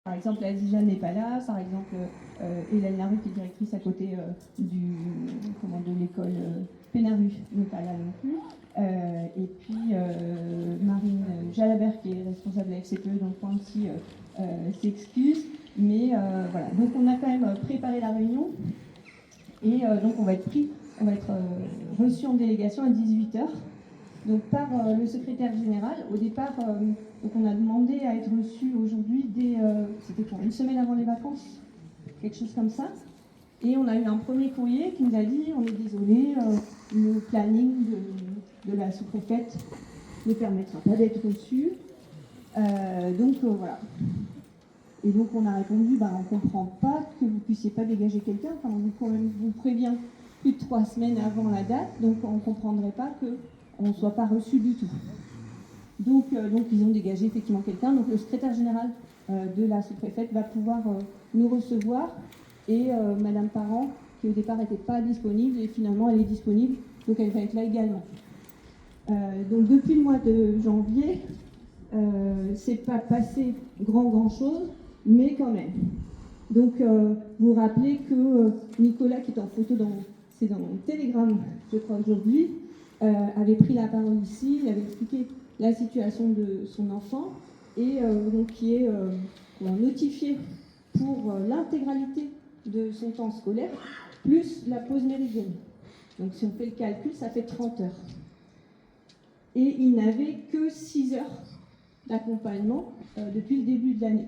Par exemple, Azija n'est pas là, par exemple, Hélène Larue, qui est directrice à côté de l'école Pénarue, n'est pas là non plus. Et puis Marine Jalabert, qui est responsable de la FCPE, donc Pointy, s'excuse. Mais voilà, donc on a quand même préparé la réunion. Et donc on va être reçu en délégation à 18h. Donc par le secrétaire général. Au départ, donc on a demandé à être reçu aujourd'hui c'était pour une semaine avant les vacances, quelque chose comme ça. Et on a eu un premier courrier qui nous a dit on est désolé, le planning de la sous-préfète ne permettra pas d'être reçu. Donc voilà. Et donc on a répondu on ne comprend pas que vous ne puissiez pas dégager quelqu'un. Enfin, vous prévient plus de 3 semaines avant la date, donc on ne comprendrait pas qu'on ne soit pas reçu du tout. Donc ils ont dégagé effectivement quelqu'un. Donc le secrétaire général de la sous-préfète va pouvoir nous recevoir. Et Madame Parent, qui au départ n'était pas disponible, et finalement elle est disponible, donc elle va être là également. Donc depuis le mois de janvier, c'est pas passé grand chose, mais quand même. Donc vous vous rappelez que Nicolas, qui est en photo c'est dans mon télégramme, je crois aujourd'hui, avait pris la parole ici, il avait expliqué la situation de son enfant, et donc qui est notifié pour l'intégralité de son temps scolaire, plus la pause méridienne. Donc si on fait le calcul, ça fait 30 heures. Et il n'avait que 6 heures d'accompagnement depuis le début de l'année.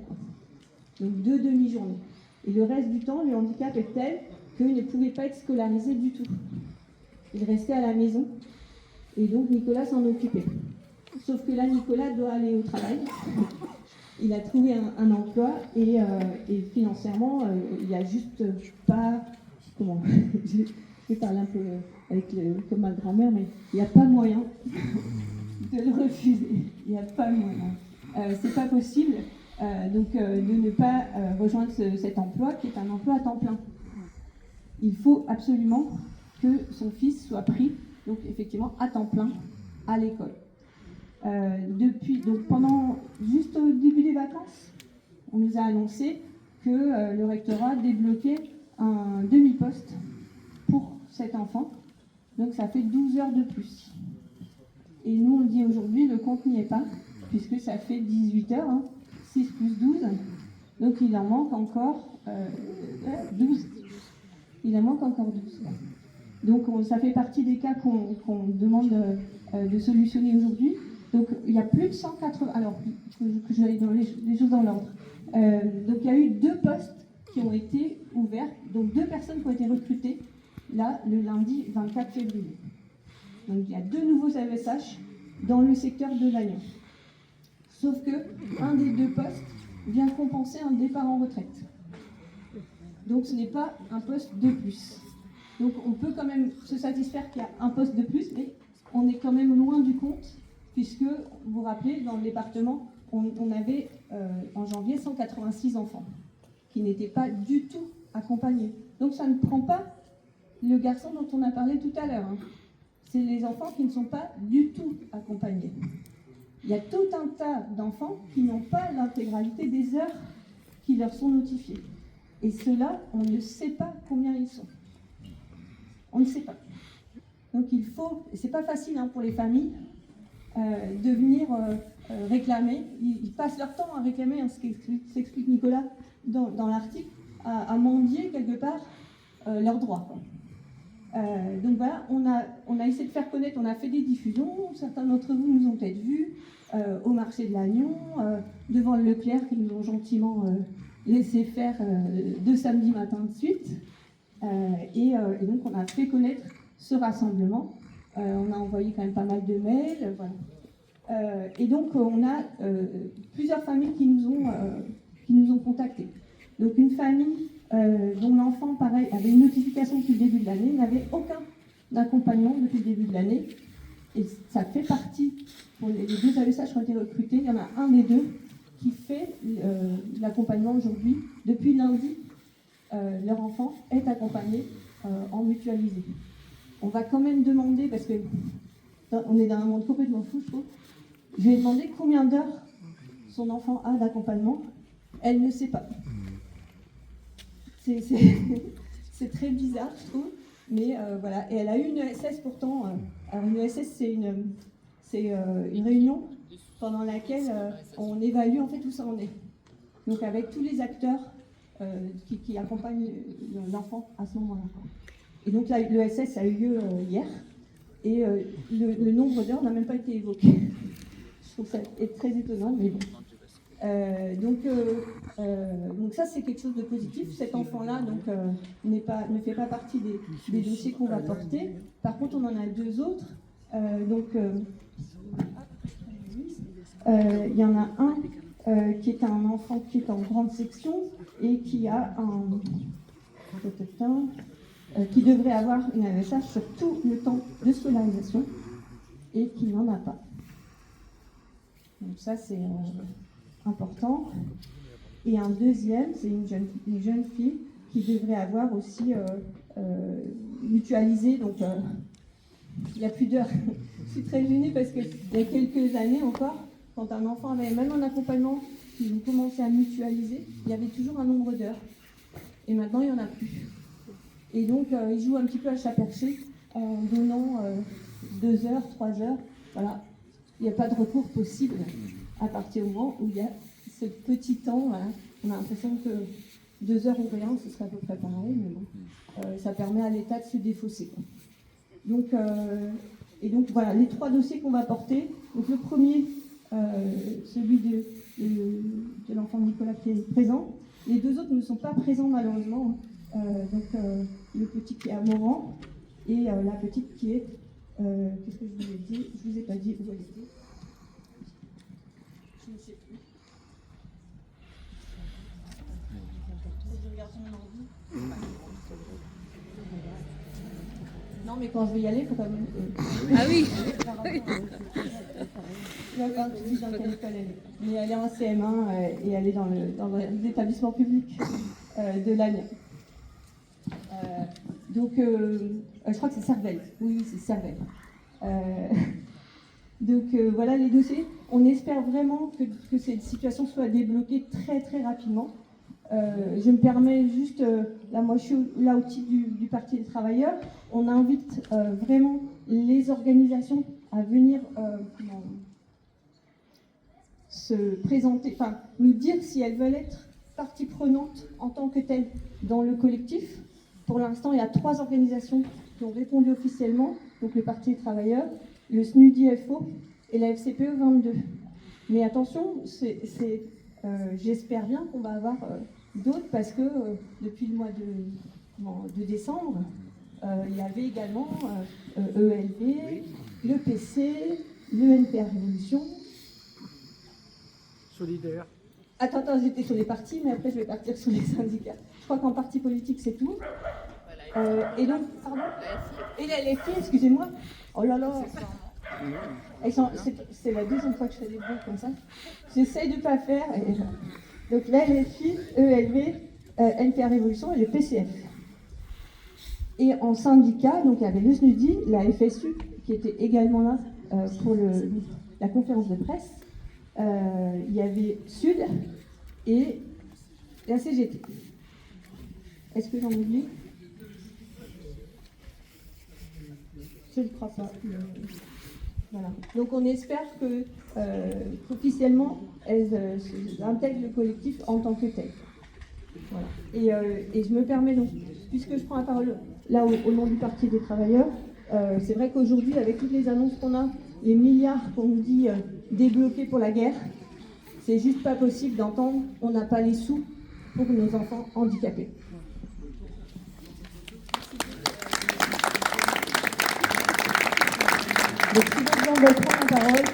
Donc 2 demi-journées. Et le reste du temps, le handicap est tel qu'il ne pouvait pas être scolarisé du tout. Il restait à la maison. Et donc Nicolas s'en occupait. Sauf que là, Nicolas doit aller au travail. Il a trouvé un emploi et financièrement, il n'y a juste pas... Comment je vais parler un peu comme ma grand-mère, mais il n'y a pas moyen de le refuser. Il n'y a pas moyen. C'est pas possible de ne pas rejoindre cet emploi qui est un emploi à temps plein. Il faut absolument que son fils soit pris, donc effectivement à temps plein, à l'école. Juste au début des vacances, on nous a annoncé que le rectorat débloquait un demi-poste pour cet enfant. Donc ça fait 12 heures de plus. Et nous, on dit aujourd'hui, le compte n'y est pas, puisque ça fait 18 heures, 6 plus 12. Donc il en manque encore 12. Il en manque encore 12. Donc ça fait partie des cas qu'on demande de solutionner aujourd'hui. Donc il y a plus de 180... Alors, que j'aille dans les choses dans l'ordre. Donc il y a eu 2 postes qui ont été ouverts, donc 2 personnes qui ont été recrutées, là, le lundi 24 février. Donc il y a 2 nouveaux AESH dans le secteur de Lannion. Sauf que un des 2 postes vient compenser un départ en retraite. Donc ce n'est pas un poste de plus. Donc on peut quand même se satisfaire qu'il y a un poste de plus, mais on est quand même loin du compte, puisque, vous vous rappelez, dans le département, on avait en janvier 186 enfants qui n'étaient pas du tout accompagnés. Donc ça ne prend pas le garçon dont on a parlé tout à l'heure. C'est les enfants qui ne sont pas du tout accompagnés. Il y a tout un tas d'enfants qui n'ont pas l'intégralité des heures qui leur sont notifiées. Et ceux-là, on ne sait pas combien ils sont. On ne sait pas. Donc il faut, et c'est pas facile pour les familles, de venir réclamer. Ils passent leur temps à réclamer, ce qu'explique Nicolas dans l'article, à mendier quelque part leurs droits. Donc voilà, on a essayé de faire connaître, on a fait des diffusions, certains d'entre vous nous ont peut-être vus au marché de Lannion, devant le Leclerc, qui nous ont gentiment laissé faire 2 samedis matin de suite. Et donc on a fait connaître ce rassemblement. On a envoyé quand même pas mal de mails. Voilà. Et donc on a plusieurs familles qui nous ont contactés. Donc une famille dont l'enfant, pareil, avait une notification depuis le début de l'année, n'avait aucun accompagnement depuis le début de l'année. Et ça fait partie, pour les 2 AESH qui ont été recrutés, il y en a un des 2 qui fait l'accompagnement aujourd'hui. Depuis lundi, leur enfant est accompagné en mutualisé. On va quand même demander, parce qu'on est dans un monde complètement fou, je trouve, je vais demander combien d'heures son enfant a d'accompagnement. elle ne sait pas. C'est très bizarre, je trouve, mais voilà. Et elle a eu une ESS pourtant. Alors une ESS, c'est une réunion pendant laquelle on évalue en fait où ça en est. Donc avec tous les acteurs qui accompagnent l'enfant à ce moment-là. Et donc l'ESS a eu lieu hier, et le nombre d'heures n'a même pas été évoqué. Je trouve ça très étonnant, mais bon. Donc ça, c'est quelque chose de positif. Cet enfant-là ne fait pas partie des dossiers qu'on va porter. Par contre, on en a deux autres. Il y en a un qui est un enfant qui est en grande section et qui a qui devrait avoir une AESH sur tout le temps de scolarisation et qui n'en a pas. Donc ça, c'est important. Et un deuxième, c'est une jeune fille qui devrait avoir aussi mutualisé. Donc, il n'y a plus d'heures. Je suis très gênée parce qu'il y a quelques années encore, quand un enfant avait même un accompagnement qui commençait à mutualiser, il y avait toujours un nombre d'heures. Et maintenant, il n'y en a plus. Et donc, il joue un petit peu à chat perché en donnant 2 heures, 3 heures. Voilà. Il n'y a pas de recours possible à partir du moment où il y a ce petit temps. Voilà. On a l'impression que 2 heures ou rien, ce serait à peu près pareil, mais bon, ça permet à l'État de se défausser, quoi. Donc, voilà, les 3 dossiers qu'on va porter. Donc le premier, celui de l'enfant de Nicolas qui est présent. Les 2 autres ne sont pas présents malheureusement. Le petit qui est à Moran et la petite qui est... qu'est-ce que je vous ai dit? Je ne vous ai pas dit où elle était. Je ne sais plus. Je regarde mon ordi. Non, mais quand je vais y aller, il faut quand même... Ah oui. Je vais pas te dire dans quelle école elle est. Mais elle est en CM1 et elle est dans l'établissement public de l'année. Je crois que c'est Cervelle. Oui, c'est Cervelle. Voilà les dossiers. On espère vraiment que cette situation soit débloquée très très rapidement. Je me permets juste, là moi je suis là au titre du Parti des travailleurs, on invite vraiment les organisations à venir se présenter, enfin nous dire si elles veulent être partie prenante en tant que telles dans le collectif. Pour l'instant, il y a 3 organisations qui ont répondu officiellement, donc le Parti des travailleurs, le SNUDI-FO et la FCPE 22. Mais attention, j'espère bien qu'on va avoir d'autres parce que depuis le mois de décembre, il y avait également ELV, le PC, le NPR Révolution. Solidaire. Attends, j'étais sur les partis, mais après je vais partir sur les syndicats. Je crois qu'en parti politique, c'est tout. Et donc, pardon. Et la LFI, excusez-moi. Oh là là. C'est la 2e fois que je fais des bruits comme ça. J'essaye de ne pas faire. Donc la LFI, ELV, NPR Révolution et le PCF. Et en syndicat, donc il y avait le SNUDI, la FSU, qui était également là pour la conférence de presse. Il y avait Sud et la CGT. Est-ce que j'en oublie? Je ne crois pas. Voilà. Donc on espère qu'officiellement, elles intègrent le collectif en tant que tel. Voilà. Et je me permets donc, puisque je prends la parole là au nom du Parti des travailleurs, c'est vrai qu'aujourd'hui, avec toutes les annonces qu'on a, les milliards qu'on nous dit débloqués pour la guerre, c'est juste pas possible d'entendre on n'a pas les sous pour nos enfants handicapés. Donc si vous veulent prendre la parole,